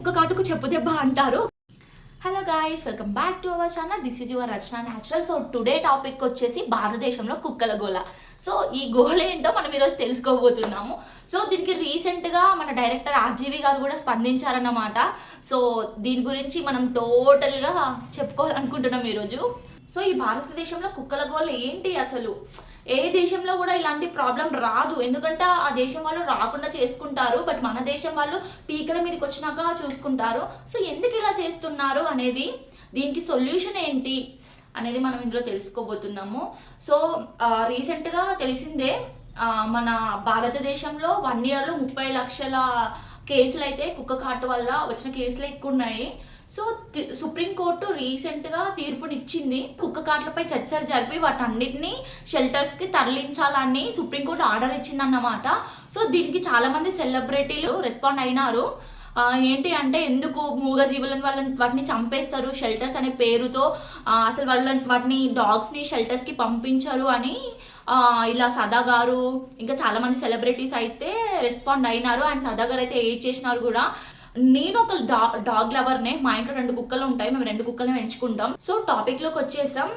ఒక కాటుకు చెప్పు దెబ్బ అంటారు. Hello guys, welcome back to our channel. This is your Rachana natural. So today topic వచ్చేసి భారతదేశంలో కుక్కల గోల. సో ఈ గోల ఏంటో మనం ఈరోజు తెలుసుకోబోతున్నాము. సో దీనికి రీసెంట్గా మన డైరెక్టర్ ఆర్జీవి గారు కూడా స్పందించారన్నమాట. సో దీని గురించి మనం టోటల్గా చెప్పుకోవాలనుకుంటున్నాం ఈరోజు. సో ఈ భారతదేశంలో కుక్కల గోల ఏంటి అసలు? ఏ దేశంలో కూడా ఇలాంటి ప్రాబ్లం రాదు, ఎందుకంటే ఆ దేశం వాళ్ళు రాకుండా చేసుకుంటారు. బట్ మన దేశం వాళ్ళు పీకల మీదకి వచ్చినాక చూసుకుంటారు. సో ఎందుకు ఇలా చేస్తున్నారు అనేది, దీనికి సొల్యూషన్ ఏంటి అనేది మనం ఇందులో తెలుసుకోబోతున్నాము. సో రీసెంట్గా తెలిసిందే, మన భారతదేశంలో 1 yearలో 30 లక్షల కేసులు అయితే కుక్క కాటు వల్ల వచ్చిన కేసులు ఎక్కువ ఉన్నాయి. సో సుప్రీంకోర్టు రీసెంట్గా తీర్పునిచ్చింది. కుక్క కాట్లపై చర్చలు జరిపి వాటన్నిటిని షెల్టర్స్కి తరలించాలని సుప్రీంకోర్టు ఆర్డర్ ఇచ్చిందన్నమాట. సో దీనికి చాలామంది సెలబ్రిటీలు రెస్పాండ్ అయినారు. ఏంటి అంటే, ఎందుకు మూగజీవులను వాటిని చంపేస్తారు షెల్టర్స్ అనే పేరుతో, అసలు వాటిని డాగ్స్ని షెల్టర్స్కి పంపించరు అని ఇలా సదా గారు ఇంకా చాలామంది సెలబ్రిటీస్ అయితే రెస్పాండ్ అయినారు. అండ్ సదా గారు అయితే ఎయిడ్ చేసినారు కూడా. నేను ఒక డాగ్ లవర్నే. మా ఇంట్లో 2 కుక్కలు ఉంటాయి, మేము 2 కుక్కల్ని పెంచుకుంటాం. సో టాపిక్లోకి వచ్చేసాం.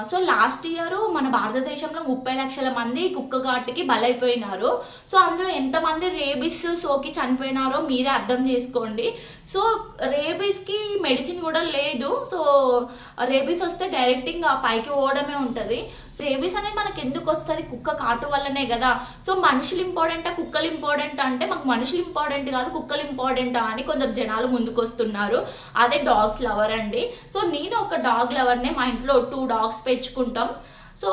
సో లాస్ట్ ఇయర్ మన భారతదేశంలో 30 లక్షల మంది కుక్క కాటుకి బలైపోయినారు. సో అందులో ఎంతమంది రేబిస్ సోకి చనిపోయినారో మీరే అర్థం చేసుకోండి. సో రేబీస్కి మెడిసిన్ కూడా లేదు. సో రేబీస్ వస్తే డైరెక్ట్ ఇంకా పైకి పోవడమే ఉంటుంది. సో రేబీస్ అనేది మనకి ఎందుకు వస్తుంది? కుక్క కాటు వల్లనే కదా. సో మనుషులు ఇంపార్టెంటా కుక్కలు ఇంపార్టెంట్ అంటే, మాకు మనుషులు ఇంపార్టెంట్ కాదు కుక్కలు ఇంపార్టెంటా అని కొందరు జనాలు ముందుకు వస్తున్నారు. అదే డాగ్స్ లవర్ అండి. సో నేను ఒక డాగ్ లవర్నే. మా ఇంట్లో 2 డాగ్స్ పెంచుకుంటాం. సో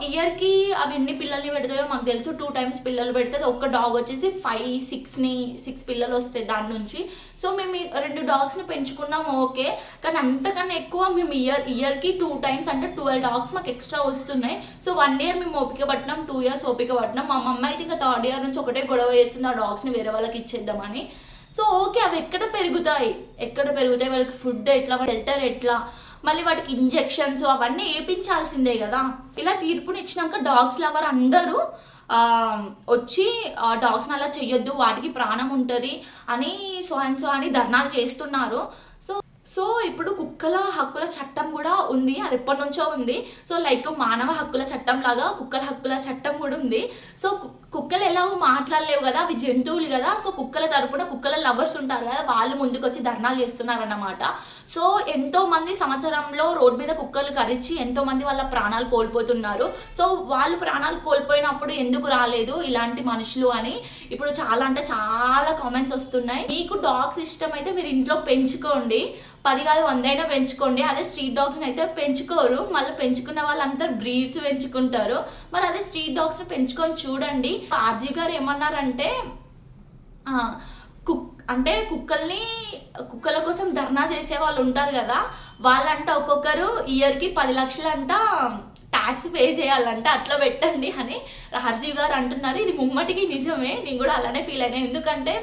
ఇయర్కి అవి ఎన్ని పిల్లల్ని పెడతాయో మాకు తెలుసు. 2 times పిల్లలు పెడితే ఒక్క డాగ్ వచ్చేసి 6 పిల్లలు వస్తాయి దాని నుంచి. సో మేము 2 డాగ్స్ని పెంచుకున్నాం, ఓకే. కానీ అంతకన్నా ఎక్కువ మేము ఇయర్కి 2 times అంటే 12 డాగ్స్ మాకు ఎక్స్ట్రా వస్తున్నాయి. సో 1 year మేము ఓపిక పట్టినాం, 2 years ఓపిక పట్టినాం. మా మమ్మ అయితే ఇంకా 3rd year నుంచి ఒకటే గొడవ చేస్తుంది, ఆ డాగ్స్ని వేరే వాళ్ళకి ఇచ్చేద్దామని. సో ఓకే, అవి ఎక్కడ పెరుగుతాయి వాళ్ళకి ఫుడ్ ఎట్లా, షెల్టర్ ఎట్లా, మళ్ళీ వాటికి ఇంజెక్షన్స్ అవన్నీ వేయించాల్సిందే కదా. ఇలా తీర్పునిచ్చినాక డాగ్స్ లవర్ అందరూ వచ్చి డాగ్స్ని అలా చెయ్యొద్దు, వాటికి ప్రాణం ఉంటుంది అని సో అని ధర్నాలు చేస్తున్నారు. సో ఇప్పుడు కుక్కల హక్కుల చట్టం కూడా ఉంది, అది ఎప్పటి నుంచో ఉంది. సో లైక్ మానవ హక్కుల చట్టం లాగా కుక్కల హక్కుల చట్టం కూడా ఉంది. సో కుక్కలు ఎలాగో మాట్లాడలేవు కదా, అవి జంతువులు కదా. సో కుక్కల తరపున కుక్కల లవర్స్ ఉంటారు కదా, వాళ్ళు ముందుకు వచ్చి ధర్నాలు చేస్తున్నారన్నమాట. సో ఎంతో మంది సంవత్సరంలో రోడ్ మీద కుక్కలు కరిచి ఎంతో మంది వాళ్ళ ప్రాణాలు కోల్పోతున్నారు. సో వాళ్ళు ప్రాణాలు కోల్పోయినప్పుడు ఎందుకు రాలేదు ఇలాంటి మనుషులు అని ఇప్పుడు చాలా అంటే చాలా కామెంట్స్ వస్తున్నాయి. మీకు డాగ్స్ ఇష్టం అయితే మీరు ఇంట్లో పెంచుకోండి, 10 కాదు 100 అయినా పెంచుకోండి. అదే స్ట్రీట్ డాగ్స్ని అయితే పెంచుకోరు. మళ్ళీ పెంచుకున్న వాళ్ళంతా బ్రీడ్స్ పెంచుకుంటారు. మరి అదే స్ట్రీట్ డాగ్స్ని పెంచుకొని చూడండి. ఆర్జీ గారు ఏమన్నారంటే, కుక్కల కోసం ధర్నా చేసే వాళ్ళు ఉంటారు కదా, వాళ్ళంట ఒక్కొక్కరు ఇయర్కి 10 లక్షలు అంట ట్యాక్స్ పే చేయాలంట, అట్లా పెట్టండి అని రాజీవ్ గారు అంటున్నారు. ఇది ముమ్మటికి నిజమే, నేను కూడా అలానే ఫీల్ అయినా. ఎందుకంటే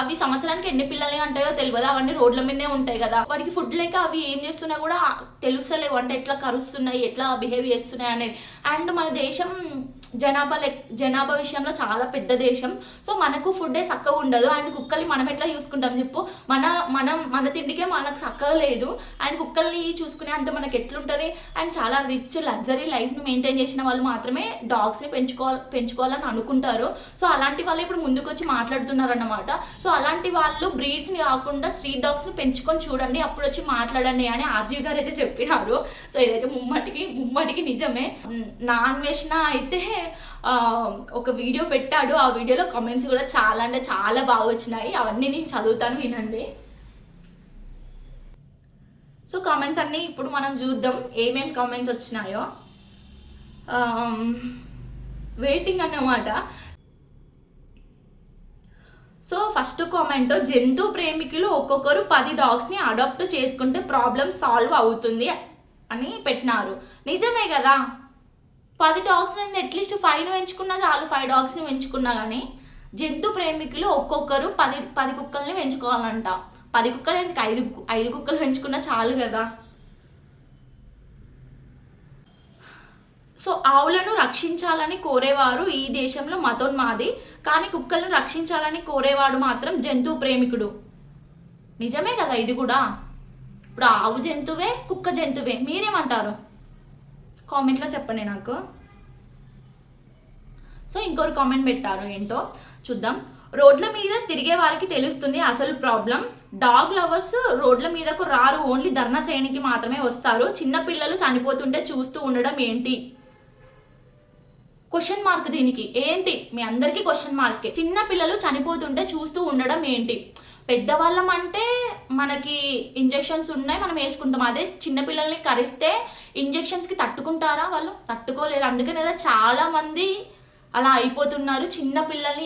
అవి సంవత్సరానికి ఎన్ని పిల్లలు అంటాయో తెలియదు, అవన్నీ రోడ్ల మీదనే ఉంటాయి కదా. వాటికి ఫుడ్ లేక అవి ఏం చేస్తున్నా కూడా తెలుస్తలేవు, అంటే ఎట్లా కరుస్తున్నాయి, ఎట్లా బిహేవ్ చేస్తున్నాయి అనేది. అండ్ మన దేశం జనాభా విషయంలో చాలా పెద్ద దేశం. సో మనకు ఫుడ్డే చక్కగా ఉండదు. అండ్ కుక్కల్ని మనం ఎట్లా చూసుకుంటాం చెప్పు? మన తిండికే మనకు చక్కగా లేదు, అండ్ కుక్కల్ని చూసుకునే అంత మనకు ఎట్లుంటుంది? అండ్ చాలా రిచ్ లగ్జరీ లైఫ్ని మెయింటైన్ చేసిన వాళ్ళు మాత్రమే డాగ్స్ని పెంచుకోవాలని అనుకుంటారు. సో అలాంటి వాళ్ళు ఇప్పుడు ముందుకు వచ్చి మాట్లాడుతున్నారు అన్నమాట. సో అలాంటి వాళ్ళు బ్రీడ్స్ని కాకుండా స్ట్రీట్ డాగ్స్ని పెంచుకొని చూడండి, అప్పుడు వచ్చి మాట్లాడండి అని ఆర్జీవి గారు అయితే చెప్పినారు. సో ఇదైతే ముమ్మటికి నిజమే. నాన్వేషణ అయితే ఒక వీడియో పెట్టాడు, ఆ వీడియోలో కామెంట్స్ కూడా చాలా అంటే చాలా బాగా వచ్చినాయి. అవన్నీ నేను చదువుతాను, వినండి. సో కామెంట్స్ అన్నీ ఇప్పుడు మనం చూద్దాం ఏమేమి కామెంట్స్ వచ్చినాయో. వెయిటింగ్ అన్నమాట. సో ఫస్ట్ కామెంట్, జంతు ప్రేమికులు ఒక్కొక్కరు 10 డాగ్స్ని అడాప్ట్ చేసుకుంటే ప్రాబ్లం సాల్వ్ అవుతుంది అని పెట్టినారు. నిజమే కదా, 10 డాగ్స్ని అట్లీస్ట్ 5ని పెంచుకున్నా చాలు. 5 డాగ్స్ని పెంచుకున్నా కానీ జంతు ప్రేమికులు ఒక్కొక్కరు 10 కుక్కల్ని పెంచుకోవాలంట. 10 కుక్కలు ఎందుకు, 5 కుక్కలు పెంచుకున్నా చాలు కదా. సో ఆవులను రక్షించాలని కోరేవారు ఈ దేశంలో మతోన్మాది, కానీ కుక్కలను రక్షించాలని కోరేవాడు మాత్రం జంతు ప్రేమికుడు. నిజమే కదా ఇది కూడా. ఇప్పుడు ఆవు జంతువే, కుక్క జంతువే, మీరేమంటారు కామెంట్లో చెప్పండి నాకు. సో ఇంకొకరు కామెంట్ పెట్టారు, ఏంటో చూద్దాం. రోడ్ల మీద తిరిగే వారికి తెలుస్తుంది అసలు ప్రాబ్లం. డాగ్ లవర్స్ రోడ్ల మీదకు రారు, ఓన్లీ ధర్నా చేయడానికి మాత్రమే వస్తారు. చిన్న పిల్లలు చనిపోతుంటే చూస్తూ ఉండడం ఏంటి? క్వశ్చన్ మార్క్ దీనికి. ఏంటి మీ అందరికీ క్వశ్చన్ మార్కే. చిన్న పిల్లలు చనిపోతుంటే చూస్తూ ఉండడం ఏంటి? పెద్దవాళ్ళం అంటే మనకి ఇంజెక్షన్స్ ఉన్నాయి, మనం వేసుకుంటాం. అదే చిన్నపిల్లల్ని కరిస్తే ఇంజెక్షన్స్కి తట్టుకుంటారా? వాళ్ళు తట్టుకోలేరు. అందుకని కదా చాలామంది అలా అయిపోతున్నారు. చిన్న పిల్లల్ని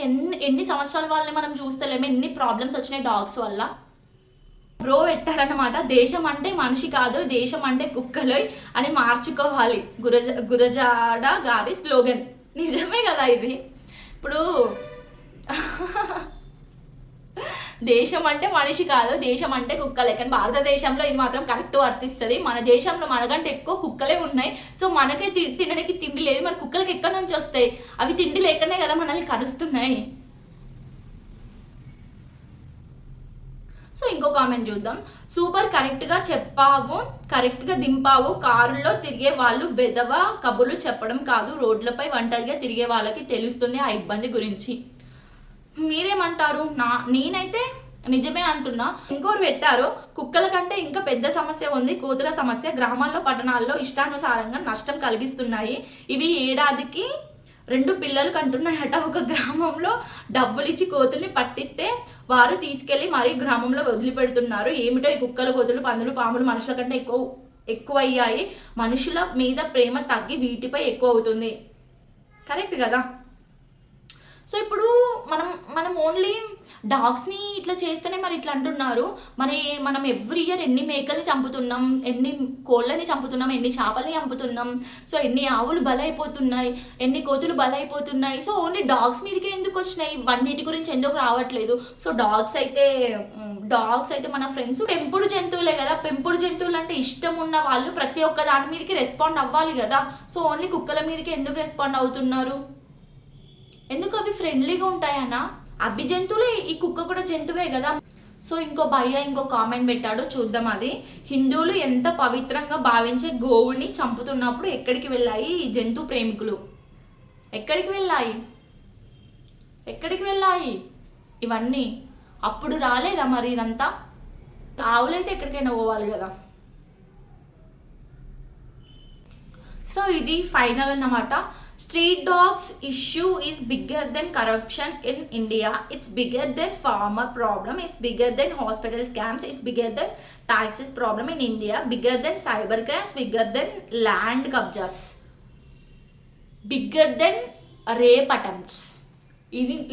ఎన్ని సంవత్సరాల వాళ్ళని మనం చూస్తలేము, ఎన్ని ప్రాబ్లమ్స్ వచ్చినాయి డాగ్స్ వల్ల. బ్రో పెట్టారనమాట, దేశం అంటే మనిషి కాదు, దేశం అంటే కుక్కలు అని మార్చుకోవాలి గురజాడ గారి స్లోగన్. నిజమే కదా ఇది. ఇప్పుడు దేశం అంటే మనిషి కాదు, దేశం అంటే కుక్కలే. కానీ భారతదేశంలో ఇది మాత్రం కరెక్ట్ వర్తిస్తుంది. మన దేశంలో మనకంటే ఎక్కువ కుక్కలే ఉన్నాయి. సో మనకే తినడానికి తిండి లేదు, మరి కుక్కలకి ఎక్కడి నుంచి వస్తాయి? అవి తిండి లేకనే కదా మనల్ని కరుస్తున్నాయి. సో ఇంకో కామెంట్ చూద్దాం. సూపర్, కరెక్ట్గా చెప్పావు, కరెక్ట్గా దింపావు. కారులో తిరిగే వాళ్ళు బెదవ కబుర్లు చెప్పడం కాదు, రోడ్లపై ఒంటరిగా తిరిగే వాళ్ళకి తెలుస్తుంది ఆ ఇబ్బంది గురించి. మీరేమంటారు? నేనైతే నిజమే అంటున్నా. ఇంకోరు పెట్టారు, కుక్కల కంటే ఇంకా పెద్ద సమస్య ఉంది, కోతుల సమస్య. గ్రామాల్లో పట్టణాల్లో ఇష్టానుసారంగా నష్టం కలిగిస్తున్నాయి. ఇవి ఏడాదికి 2 పిల్లలు కంటున్నాయట. ఒక గ్రామంలో డబ్బులు ఇచ్చి కోతుల్ని పట్టిస్తే వారు తీసుకెళ్లి మరీ గ్రామంలో వదిలిపెడుతున్నారు. ఏమిటో ఈ కుక్కలు, కోతులు, పందులు, పాములు మనుషుల కంటే ఎక్కువ అయ్యాయి. మనుషుల మీద ప్రేమ తగ్గి వీటిపై ఎక్కువ అవుతుంది. కరెక్ట్ కదా. సో ఇప్పుడు మనం ఓన్లీ డాగ్స్ని ఇట్లా చేస్తేనే మరి ఇట్లా అంటున్నారు. మనం ఎవ్రీ ఇయర్ ఎన్ని మేకల్ని చంపుతున్నాం, ఎన్ని కోళ్ళని చంపుతున్నాం, ఎన్ని చేపల్ని చంపుతున్నాం. సో ఎన్ని ఆవులు బలైపోతున్నాయి, ఎన్ని కోతులు బలైపోతున్నాయి. సో ఓన్లీ డాగ్స్ మీదకే ఎందుకు వచ్చినాయి? వన్నిటి గురించి ఎందుకు రావట్లేదు? సో డాగ్స్ అయితే మన ఫ్రెండ్స్ పెంపుడు జంతువులే కదా. పెంపుడు జంతువులు అంటే ఇష్టం ఉన్న వాళ్ళు ప్రతి ఒక్క దాని మీదకి రెస్పాండ్ అవ్వాలి కదా. సో ఓన్లీ కుక్కల మీదకి ఎందుకు రెస్పాండ్ అవుతున్నారు? ఎందుకు? అవి ఫ్రెండ్లీగా ఉంటాయన్నా. అవి జంతువులే, ఈ కుక్క కూడా జంతువే కదా. సో ఇంకో కామెంట్ పెట్టాడు, చూద్దాం అది. హిందువులు ఎంత పవిత్రంగా భావించే గోవుని చంపుతున్నప్పుడు ఎక్కడికి వెళ్ళాయి ఈ జంతు ప్రేమికులు? ఎక్కడికి వెళ్ళాయి ఇవన్నీ? అప్పుడు రాలేదా మరి ఇదంతా? ఆవులైతే ఎక్కడికైనా పోవాలి కదా. సో ఇది ఫైనల్ అన్నమాట. Street dogs issue is bigger than corruption in India. It's bigger than farmer problem. It's bigger than hospital scams. It's bigger than taxes problem in India. Bigger than cyber crimes. Bigger than land kabjas. Bigger than rape attempts.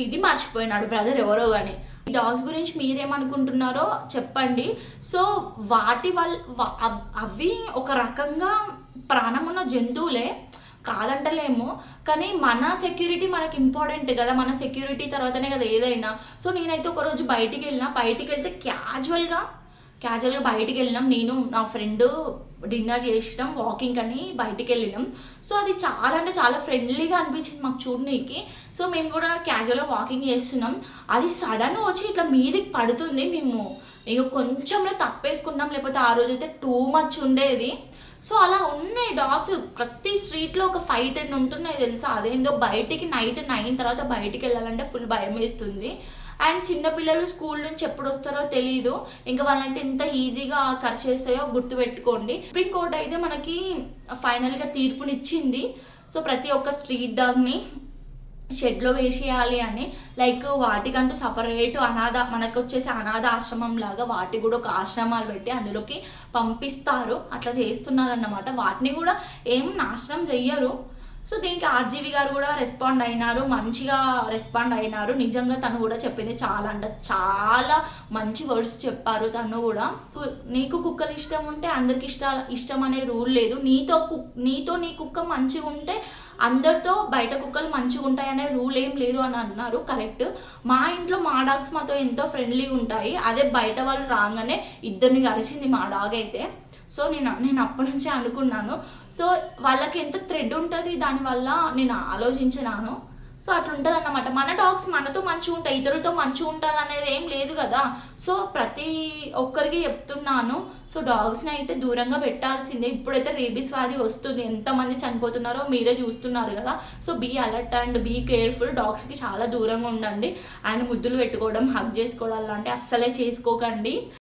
ఇది మర్చిపోయినాడు brother ఎవరో కానీ. ఈ dogs గురించి మీరేమనుకుంటున్నారో చెప్పండి. So వాటి వల్ల అవి ఒక రకంగా ప్రాణం ఉన్న జంతువులే, కాదంటలేము. కానీ మన సెక్యూరిటీ మనకి ఇంపార్టెంట్ కదా. మన సెక్యూరిటీ తర్వాతనే కదా ఏదైనా. సో నేనైతే ఒకరోజు బయటికి వెళ్తే క్యాజువల్గా బయటికి వెళ్ళినాం. నేను నా ఫ్రెండ్ డిన్నర్ చేసినాం, వాకింగ్ అని బయటికి వెళ్ళినాం. సో అది చాలా అంటే చాలా ఫ్రెండ్లీగా అనిపించింది మాకు చూడనీకి. సో మేము కూడా క్యాజువల్గా వాకింగ్ చేస్తున్నాం. అది సడన్గా వచ్చి ఇట్లా మీదికి పడుతుంది. మేము ఇక కొంచెంలో తప్పేసుకున్నాం, లేకపోతే ఆ రోజు అయితే టూ మచ్ ఉండేది. సో అలా ఉన్నాయి డాగ్స్. ప్రతి స్ట్రీట్లో ఒక 5-10 ఉంటున్నాయి తెలుసా. అదేందో బయటికి నైట్ 9 తర్వాత బయటికి వెళ్ళాలంటే ఫుల్ భయం వేస్తుంది. అండ్ చిన్నపిల్లలు స్కూల్ నుంచి ఎప్పుడు వస్తారో తెలీదు. ఇంకా వాళ్ళైతే ఎంత ఈజీగా ఖర్చు చేస్తాయో గుర్తుపెట్టుకోండి. సుప్రీంకోర్టు అయితే మనకి ఫైనల్గా తీర్పునిచ్చింది. సో ప్రతి ఒక్క స్ట్రీట్ డాగ్ని షెడ్లో వేసేయాలి అని. లైక్ వాటికంటూ సపరేట్ మనకు వచ్చేసి అనాథ ఆశ్రమం లాగా వాటికి కూడా ఒక ఆశ్రమాలు పెట్టి అందులోకి పంపిస్తారు. అట్లా చేస్తున్నారన్నమాట. వాటిని కూడా ఏం నాశనం చెయ్యరు. సో దీనికి ఆర్జీవి గారు కూడా మంచిగా రెస్పాండ్ అయినారు. నిజంగా తను కూడా చెప్పింది చాలా మంచి వర్డ్స్ చెప్పారు. తను కూడా నీకు కుక్కలు ఇష్టం ఉంటే అందరికి ఇష్టం అనే రూల్ లేదు. నీతో నీ కుక్క మంచిగా ఉంటే అందరితో బయట కుక్కలు మంచిగా ఉంటాయనే రూల్ ఏం లేదు అని అన్నారు. కరెక్ట్. మా ఇంట్లో మా డాగ్స్ మాతో ఎంతో ఫ్రెండ్లీగా ఉంటాయి. అదే బయట వాళ్ళు రాగానే ఇద్దరిని కలిసింది మా డాగ్ అయితే. సో నేను అప్పటి నుంచే అనుకున్నాను. సో వాళ్ళకి ఎంత థ్రెడ్ ఉంటుంది దానివల్ల నేను ఆలోచించినాను. సో అట్లా ఉంటుంది అన్నమాట. మన డాగ్స్ మనతో మంచిగా ఉంటాయి, ఇతరులతో మంచిగా ఉంటారు అనేది ఏం లేదు కదా. సో ప్రతి ఒక్కరికి చెప్తున్నాను, సో డాగ్స్ని అయితే దూరంగా పెట్టాల్సిందే. ఇప్పుడైతే రేబీస్ వ్యాధి వస్తుంది, ఎంతమంది చనిపోతున్నారో మీరే చూస్తున్నారు కదా. So be alert and be careful. డాగ్స్కి చాలా దూరంగా ఉండండి. అండ్ ముద్దులు పెట్టుకోవడం, హగ్ చేసుకోవడం లాంటివి అస్సలే చేసుకోకండి.